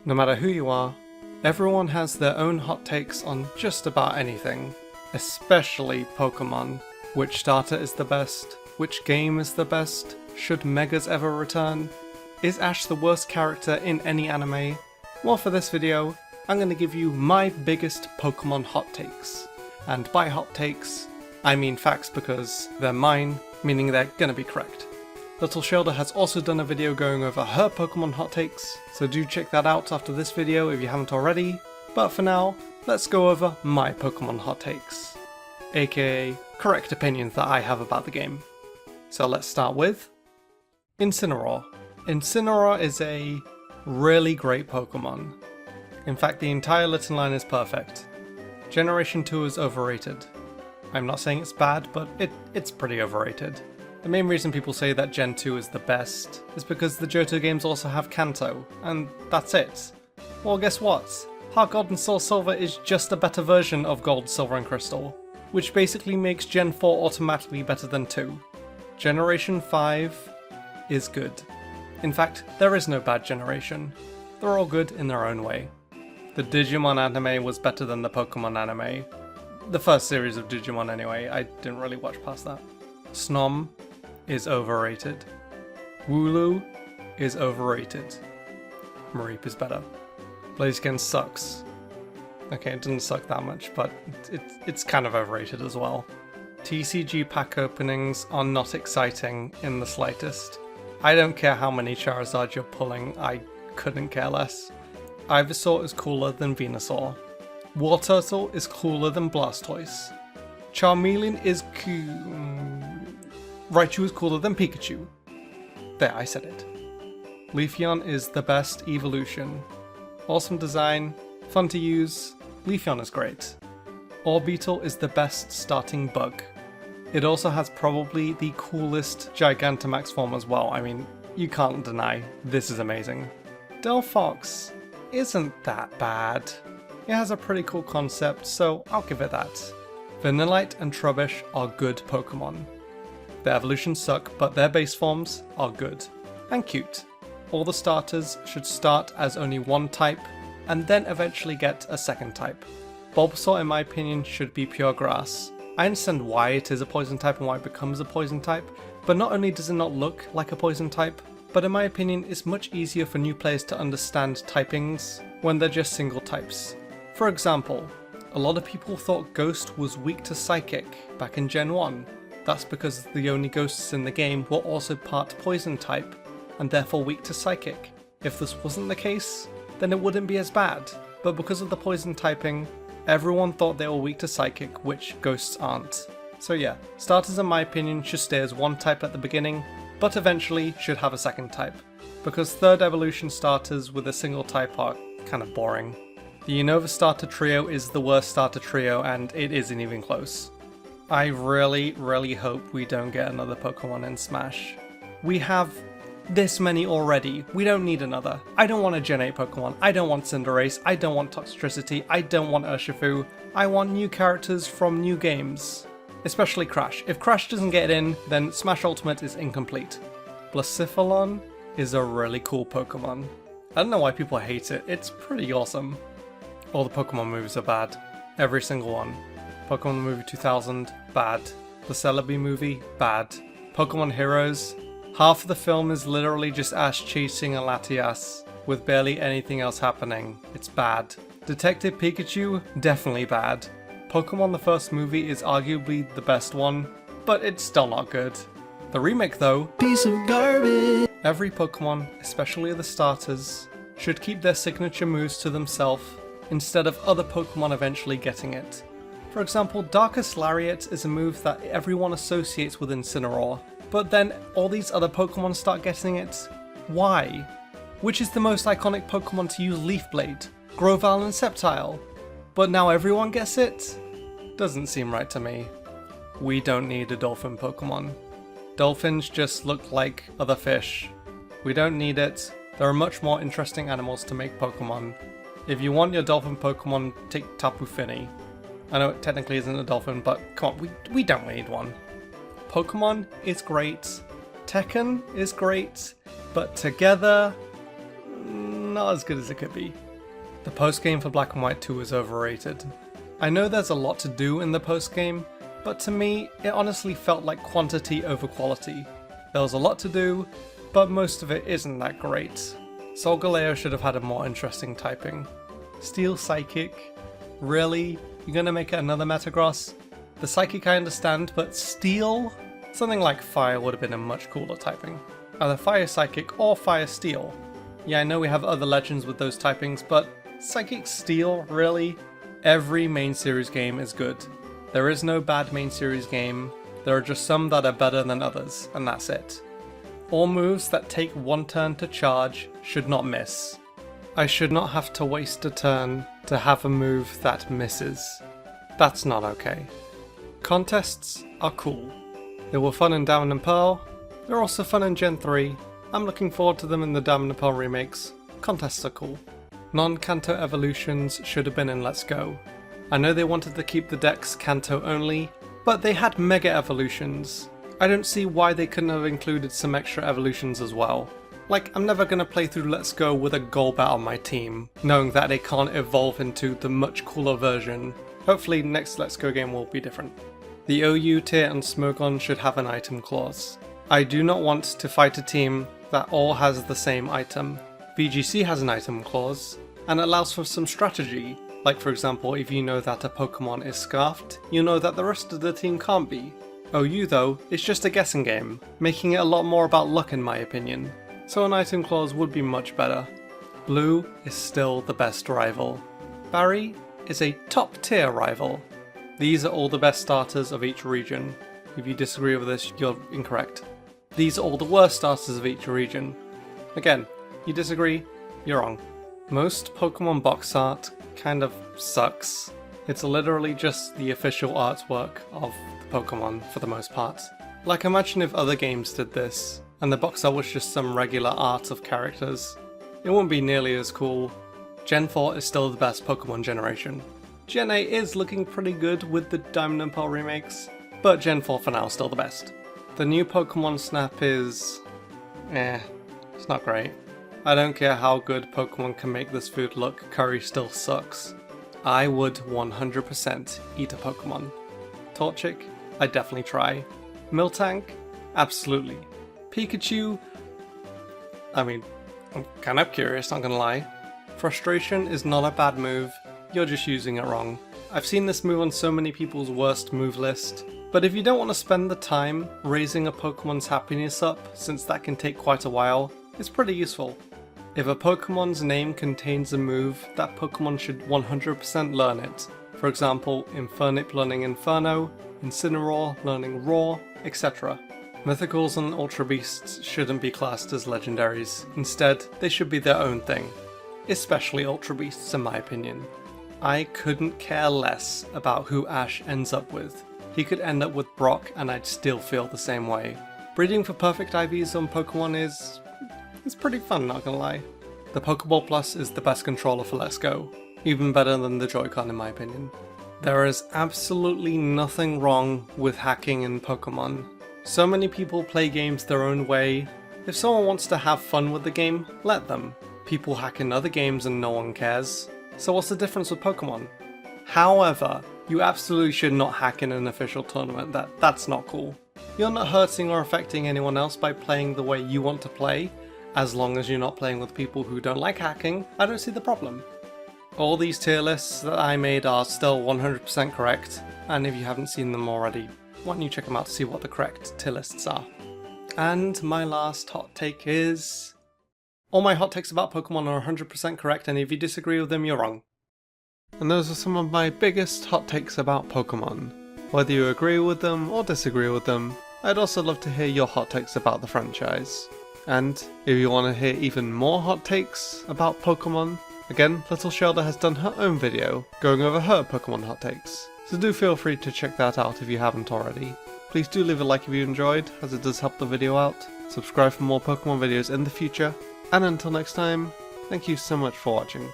No matter who you are, everyone has their own hot takes on just about anything, especially Pokémon. Which starter is the best? Which game is the best? Should Megas ever return? Is Ash the worst character in any anime? Well, for this video, I'm going to give you my biggest Pokémon hot takes. And by hot takes, I mean facts because they're mine, meaning they're going to be correct. Little Shellder has also done a video going over her Pokémon hot takes, so do check that out after this video if you haven't already. But for now, let's go over my Pokémon hot takes, aka correct opinions that I have about the game. So let's start with Incinera. Incinera is a really great Pokémon. In fact, the entire Litten line is perfect. Generation 2 is overrated. I'm not saying it's bad, but it's pretty overrated. The main reason people say that Gen 2 is the best is because the Johto games also have Kanto, and that's it. Well, guess what? Heart Gold and Soul Silver is just a better version of Gold, Silver and Crystal, which basically makes Gen 4 automatically better than 2. Generation 5 is good. In fact, there is no bad generation. They're all good in their own way. The Digimon anime was better than the Pokémon anime. The first series of Digimon anyway, I didn't really watch past that. Snom is overrated. Wooloo is overrated. Mareep is better. Blaziken sucks. Okay, it didn't suck that much, but it's kind of overrated as well. TCG pack openings are not exciting in the slightest. I don't care how many Charizard you're pulling, I couldn't care less. Ivysaur is cooler than Venusaur. Wartortle is cooler than Blastoise. Charmeleon is Raichu is cooler than Pikachu. There, I said it. Leafeon is the best evolution. Awesome design, fun to use, Leafeon is great. Orbeetle is the best starting bug. It also has probably the coolest Gigantamax form as well. I mean, you can't deny, this is amazing. Delphox isn't that bad. It has a pretty cool concept, so I'll give it that. Vanillite and Trubbish are good Pokemon. Their evolutions suck, but their base forms are good. And cute. All the starters should start as only one type, and then eventually get a second type. Bulbasaur, in my opinion, should be pure grass. I understand why it is a poison type and why it becomes a poison type, but not only does it not look like a poison type, but in my opinion it's much easier for new players to understand typings when they're just single types. For example, a lot of people thought Ghost was weak to Psychic back in Gen 1. That's because the only ghosts in the game were also part poison type, and therefore weak to Psychic. If this wasn't the case, then it wouldn't be as bad, but because of the poison typing, everyone thought they were weak to Psychic, which ghosts aren't. So yeah, starters in my opinion should stay as one type at the beginning, but eventually should have a second type, because third evolution starters with a single type are kind of boring. The Unova starter trio is the worst starter trio, and it isn't even close. I really hope we don't get another Pokemon in Smash. We have this many already, we don't need another. I don't want a Gen 8 Pokemon, I don't want Cinderace, I don't want Toxtricity, I don't want Urshifu. I want new characters from new games. Especially Crash. If Crash doesn't get in, then Smash Ultimate is incomplete. Blacephalon is a really cool Pokemon. I don't know why people hate it, it's pretty awesome. All the Pokemon movies are bad. Every single one. Pokemon Movie 2000, bad. The Celebi movie, bad. Pokemon Heroes, half of the film is literally just Ash chasing a Latias, with barely anything else happening. It's bad. Detective Pikachu, definitely bad. Pokemon the first movie is arguably the best one, but it's still not good. The remake though, piece of garbage! Every Pokemon, especially the starters, should keep their signature moves to themselves, instead of other Pokemon eventually getting it. For example, Darkest Lariat is a move that everyone associates with Incineroar, but then all these other Pokemon start getting it. Why? Which is the most iconic Pokemon to use Leaf Blade? Grovyle and Sceptile. But now everyone gets it? Doesn't seem right to me. We don't need a Dolphin Pokemon. Dolphins just look like other fish. We don't need it. There are much more interesting animals to make Pokemon. If you want your Dolphin Pokemon, take Tapu Fini. I know it technically isn't a dolphin, but come on, we don't need one. Pokemon is great, Tekken is great, but together, not as good as it could be. The post-game for Black and White 2 is overrated. I know there's a lot to do in the post-game, but to me, it honestly felt like quantity over quality. There was a lot to do, but most of it isn't that great. Solgaleo should have had a more interesting typing. Steel Psychic? Really? You're gonna make it another Metagross? The Psychic I understand, but Steel? Something like Fire would have been a much cooler typing. Either Fire Psychic or Fire Steel. Yeah, I know we have other legends with those typings, but Psychic Steel? Really? Every main series game is good. There is no bad main series game, there are just some that are better than others, and that's it. All moves that take one turn to charge should not miss. I should not have to waste a turn to have a move that misses. That's not okay. Contests are cool. They were fun in Diamond and Pearl, they're also fun in Gen 3, I'm looking forward to them in the Diamond and Pearl remakes. Contests are cool. Non-Kanto evolutions should have been in Let's Go. I know they wanted to keep the decks Kanto only, but they had Mega Evolutions. I don't see why they couldn't have included some extra evolutions as well. Like, I'm never gonna play through Let's Go with a Golbat on my team, knowing that it can't evolve into the much cooler version. Hopefully next Let's Go game will be different. The OU tier and Smogon should have an item clause. I do not want to fight a team that all has the same item. VGC has an item clause, and allows for some strategy. Like for example, if you know that a Pokemon is Scarfed, you know that the rest of the team can't be. OU though, is just a guessing game, making it a lot more about luck in my opinion. So an item clause would be much better. Blue is still the best rival. Barry is a top tier rival. These are all the best starters of each region. If you disagree with this, you're incorrect. These are all the worst starters of each region. Again, you disagree, you're wrong. Most Pokemon box art kind of sucks. It's literally just the official artwork of the Pokemon for the most part. Like imagine if other games did this, and the box art was just some regular art of characters. It wouldn't be nearly as cool. Gen 4 is still the best Pokemon generation. Gen 8 is looking pretty good with the Diamond and Pearl remakes, but Gen 4 for now is still the best. The new Pokemon Snap is... it's not great. I don't care how good Pokemon can make this food look, curry still sucks. I would 100% eat a Pokemon. Torchic? I'd definitely try. Miltank? Absolutely. Pikachu? I mean, I'm kind of curious, not gonna lie. Frustration is not a bad move, you're just using it wrong. I've seen this move on so many people's worst move list, but if you don't want to spend the time raising a Pokemon's happiness up, since that can take quite a while, it's pretty useful. If a Pokemon's name contains a move, that Pokemon should 100% learn it. For example, Infernape learning Inferno, Incineroar learning Roar, etc. Mythicals and Ultra Beasts shouldn't be classed as legendaries, instead they should be their own thing. Especially Ultra Beasts in my opinion. I couldn't care less about who Ash ends up with. He could end up with Brock and I'd still feel the same way. Breeding for perfect IVs on Pokemon is... it's pretty fun, not gonna lie. The Pokeball Plus is the best controller for Let's Go. Even better than the Joy-Con in my opinion. There is absolutely nothing wrong with hacking in Pokemon. So many people play games their own way. If someone wants to have fun with the game, let them. People hack in other games and no one cares. So what's the difference with Pokemon? However, you absolutely should not hack in an official tournament, that's not cool. You're not hurting or affecting anyone else by playing the way you want to play. As long as you're not playing with people who don't like hacking, I don't see the problem. All these tier lists that I made are still 100% correct, and if you haven't seen them already, why don't you check them out to see what the correct tier lists are. And my last hot take is... all my hot takes about Pokemon are 100% correct, and if you disagree with them, you're wrong. And those are some of my biggest hot takes about Pokemon. Whether you agree with them or disagree with them, I'd also love to hear your hot takes about the franchise. And if you want to hear even more hot takes about Pokemon, again, little Shellder has done her own video going over her Pokemon hot takes, so do feel free to check that out if you haven't already. Please do leave a like if you enjoyed, as it does help the video out, subscribe for more Pokemon videos in the future, and until next time, thank you so much for watching.